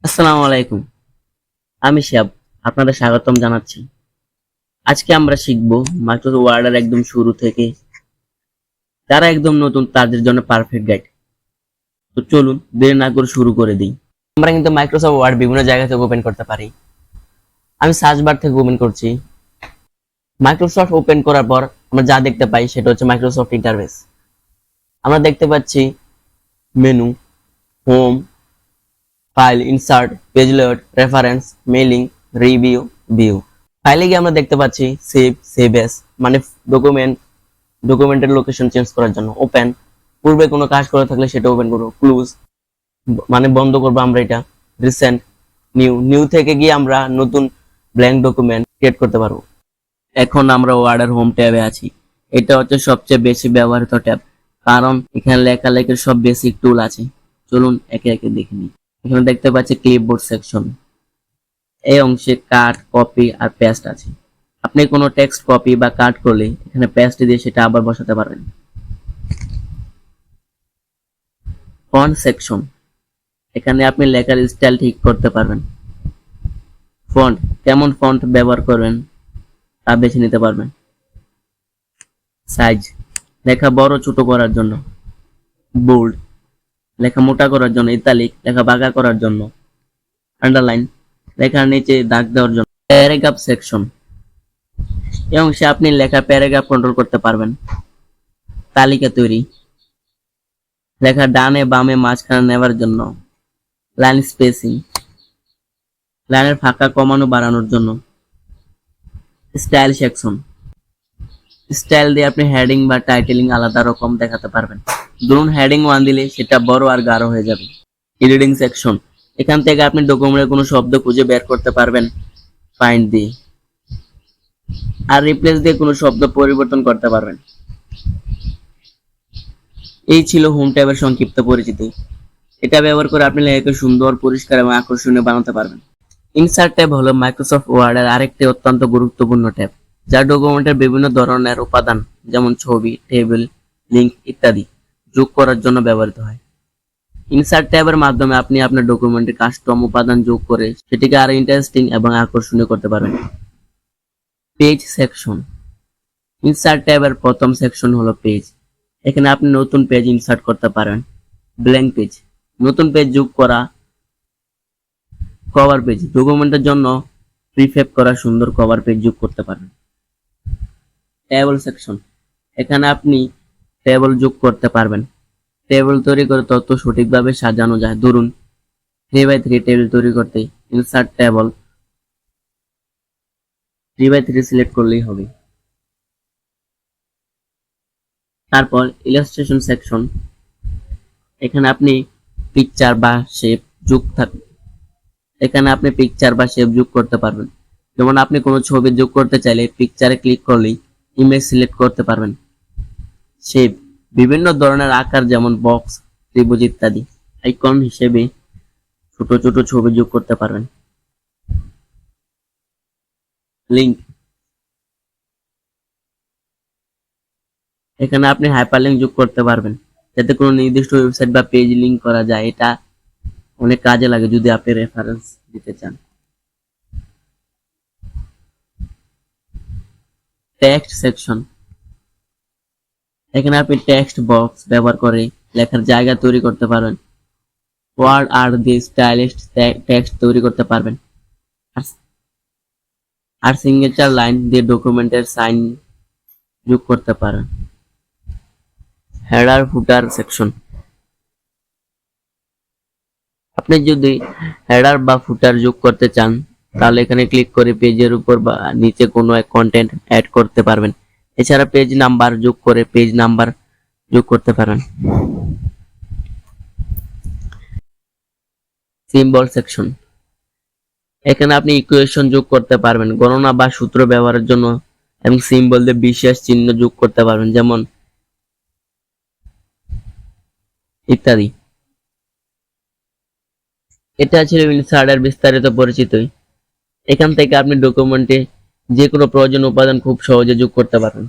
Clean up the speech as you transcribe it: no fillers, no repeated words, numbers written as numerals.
আসসালামু আলাইকুম। আমি শিহাব, আপনাদের স্বাগতম জানাচ্ছি। আজকে আমরা শিখব মাইক্রোসফট ওয়ার্ডের একদম শুরু থেকে যারা একদম নতুন তাদের জন্য পারফেক্ট গাইড। তো চলুন দেরি না করে শুরু করে দিই। আমরা কিন্তু মাইক্রোসফট ওয়ার্ড বিভিন্ন জায়গা থেকে ওপেন করতে পারি। আমি সার্চ বার থেকে ওপেন করছি। মাইক্রোসফট ওপেন করার পর আমরা যা দেখতে পাই সেটা হচ্ছে মাইক্রোসফট ইন্টারফেস। আমরা দেখতে পাচ্ছি menu, home, file, insert, page layout, reference, mailing, review, view. ফাইলে গিয়ে আমরা দেখতে পাচ্ছি সেভ এস মানে ডকুমেন্টের লোকেশন চেঞ্জ করার জন্য। ওপেন, পূর্বে কোনো কাজ করে থাকলে সেটা ওপেন করবো। ক্লোজ মানে বন্ধ করবো আমরা এটা। রিসেন্ট, নিউ থেকে গিয়ে আমরা নতুন ব্ল্যাঙ্ক ডকুমেন্ট ক্রিয়েট করতে পারবো। এখন আমরা ওয়ার্ডের হোম ট্যাবে আছি। এটা হচ্ছে সবচেয়ে বেশি ব্যবহৃত ট্যাব, কারণ এখানে লেখালেখির সব বেসিক টুল আছে। চলুন একে একে দেখে নিই। এখানে দেখতে পাচ্ছি ক্লিপবোর্ড সেকশন। এই অংশে কাট, কপি আর পেস্ট আছে। আপনি কোনো টেক্সট কপি বা কাট করলে এখানে পেস্ট দিয়ে সেটা আবার বসাতে পারবেন। ফন্ট সেকশন, এখানে আপনি লেখার স্টাইল ঠিক করতে পারবেন। ফন্ট, কেমন ফন্ট ব্যবহার করবেন তা বেছে নিতে পারবেন। সাইজ, লেখা বড় ছোট করার জন্য। বোল্ড, লেখা মোটা করার জন্য। ইতালিক, লেখা বাঁকা করার জন্য। আন্ডারলাইন, লেখার নিচে দাগ দেওয়ার জন্য। প্যারাগ্রাফ সেকশন, এই অংশে আপনি লেখা প্যারাগ্রাফ কন্ট্রোল করতে পারবেন। তালিকা তৈরি, লেখা ডানে বামে মাঝখানে নেওয়ার জন্য। লাইন স্পেসিং, লাইনের ফাঁকা কমানো বাড়ানোর জন্য। স্টাইল সেকশন, স্টাইল দিয়ে আপনি হেডিং বা টাইটেলিং আলাদা রকম দেখাতে পারবেন। ধরুন হেডিং 1 দিলে সেটা বড় আর গাঢ় হয়ে যাবে। এডিটিং সেকশন, এখান থেকে আপনি ডকুমেন্টের কোনো শব্দ খুঁজে বের করতে পারবেন ফাইন্ড দিয়ে, আর রিপ্লেস দিয়ে কোনো শব্দ পরিবর্তন করতে পারবেন। এই ছিল হোম ট্যাবের সংক্ষিপ্ত পরিচিতি। এটা ব্যবহার করে আপনি লেখাকে সুন্দর, পরিষ্কার এবং আকর্ষণীয় বানাতে পারবেন। ইনসার্ট ট্যাব হলো মাইক্রোসফট ওয়ার্ডের আরেকটি অত্যন্ত গুরুত্বপূর্ণ ট্যাব, যা ডকুমেন্টের বিভিন্ন ধরনের উপাদান যেমন ছবি, টেবিল, লিঙ্ক ইত্যাদি যোগ করার জন্য ব্যবহৃত হয়। ইনসার্ট ট্যাবের মাধ্যমে আপনি আপনার ডকুমেন্টে কাস্টম উপাদান যোগ করে সেটিকে আরো ইন্টারেস্টিং এবং আকর্ষণীয় করতে পারবেন। পেজ সেকশন, ইনসার্ট ট্যাবের প্রথম সেকশন হলো পেজ। এখানে আপনি নতুন পেজ ইনসার্ট করতে পারেন। ব্ল্যাঙ্ক পেজ, নতুন পেজ যোগ করা। কভার পেজ, ডকুমেন্টের জন্য প্রিফেব করা সুন্দর কভার পেজ যোগ করতে পারেন। টেবল সেকশন, এখানে আপনি টেবল যোগ করতে পারবেন। টেবল তৈরি করে তথ্য সঠিকভাবে সাজানো যায়। ধরুন 3x3 টেবিল তৈরি করতে ইনসার্ট টেবল 3x3 সিলেক্ট করলেই হবে। তারপর ইলাস্ট্রেশন সেকশন, এখানে আপনি পিকচার বা শেপ যোগ করতে পারবেন। যেমন আপনি কোনো ছবি যোগ করতে চাইলে পিকচারে ক্লিক করলেই ইমেজ সিলেক্ট করতে পারবেন। শেপ, বিভিন্ন ধরনের আকার যেমন বক্স, ত্রিভুজ ইত্যাদি আইকন হিসেবে ছোট ছোট ছবি যোগ করতে পারবেন। লিঙ্ক, এখানে আপনি হাইপারলিঙ্ক যোগ করতে পারবেন যাতে কোনো নির্দিষ্ট ওয়েবসাইট বা পেজ লিঙ্ক করা যায়। এটা অনেক কাজে লাগে যদি আপনি রেফারেন্স দিতে চান। টেক্সট সেকশন, এখানে আপনি টেক্সট বক্স ব্যবহার করে লেখার জায়গা তৈরি করতে পারবেন। ওয়ার্ড আর্ট দিয়ে স্টাইলিশ টেক্সট তৈরি করতে পারবেন। আর সিগনেচার লাইন দিয়ে ডকুমেন্টের সাইন যোগ করতে পারেন। হেডার ফুটার সেকশন, আপনি যদি হেডার বা ফুটার যোগ করতে চান তাহলে এখানে ক্লিক করে পেজের উপর বা নিচে কোনো এক কন্টেন্ট অ্যাড করতে পারবেন। এছাড়া পেজ নাম্বার যোগ করে পেজ নাম্বার যোগ করতে পারেন। সিম্বল সেকশন, এখানে আপনি ইকুয়েশন যোগ করতে পারবেন গণনা বা সূত্র ব্যবহারের জন্য, এবং সিম্বল দিয়ে বিশেষ চিহ্ন যোগ করতে পারবেন যেমন ইত্যাদি। এটা ছিল ইনসার্টের বিস্তারিত পরিচিতি। এখান থেকে আপনি ডকুমেন্টে যে কোনো প্রয়োজনীয় উপাদান খুব সহজে যোগ করতে পারেন।